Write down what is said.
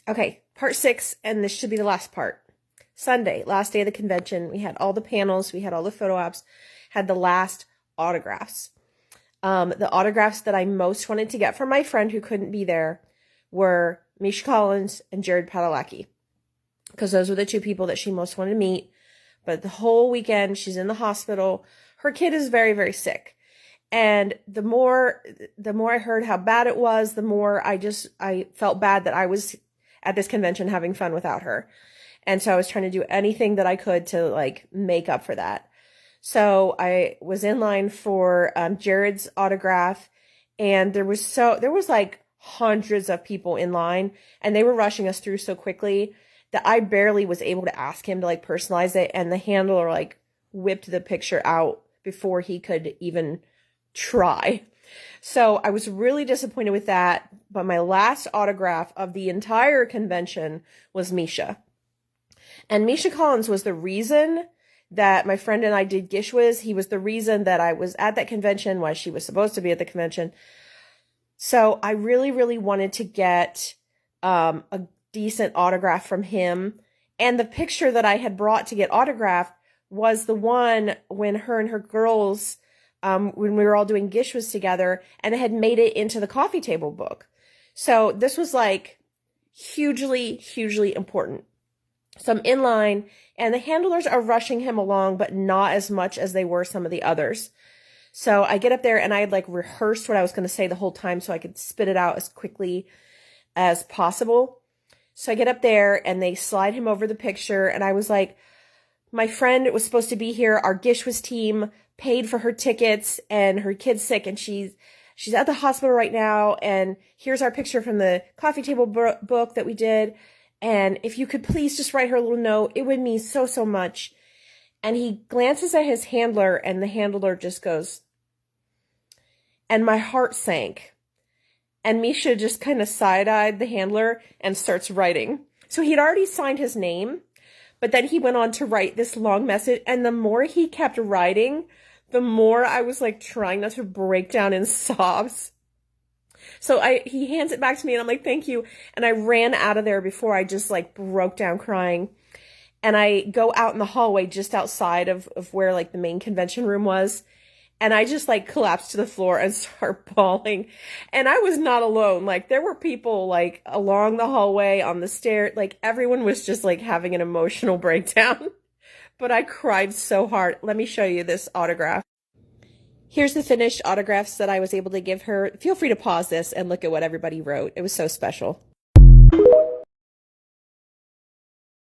Okay, part 6, and this should be the last part. Sunday, last day of the convention. We had all the panels, we had all the photo ops, had the last autographs. The autographs that I most wanted to get from my friend who couldn't be there were Misha Collins and Jared Padalecki, because those were the two people that she most wanted to meet. But the whole weekend, she's in the hospital. Her kid is very, very sick. And the more I heard how bad it was, the more I felt bad that I was at this convention having fun without her. And so I was trying to do anything that I could to like make up for that. So I was in line for Jared's autograph, and there was like hundreds of people in line, and they were rushing us through so quickly that I barely was able to ask him to like personalize it, and the handler like whipped the picture out before he could even try. So I was really disappointed with that, but my last autograph of the entire convention was Misha. And Misha Collins was the reason that my friend and I did Gishwas. He was the reason that I was at that convention, why she was supposed to be at the convention. So I really, really wanted to get a decent autograph from him. And the picture that I had brought to get autographed was the one when her and her girls, when we were all doing Gishwas together, and it had made it into the coffee table book. So this was like hugely, hugely important. So I'm in line, and the handlers are rushing him along, but not as much as they were some of the others. So I get up there, and I had like rehearsed what I was going to say the whole time so I could spit it out as quickly as possible. So I get up there, and they slide him over the picture, and I was like, my friend was supposed to be here. Our Gishwas team paid for her tickets, and her kid's sick, and she's at the hospital right now, and here's our picture from the coffee table book that we did. And if you could please just write her a little note, it would mean so, so much. And he glances at his handler, and the handler just goes, and my heart sank. And Misha just kind of side-eyed the handler and starts writing. So he'd already signed his name, but then he went on to write this long message. And the more he kept writing, the more I was like trying not to break down in sobs. So he hands it back to me, and I'm like, thank you. And I ran out of there before I just like broke down crying. And I go out in the hallway just outside of where like the main convention room was. And I just like collapsed to the floor and start bawling. And I was not alone. Like there were people like along the hallway, on the stair, like everyone was just like having an emotional breakdown. But I cried so hard. Let me show you this autograph. Here's the finished autographs that I was able to give her. Feel free to pause this and look at what everybody wrote. It was so special.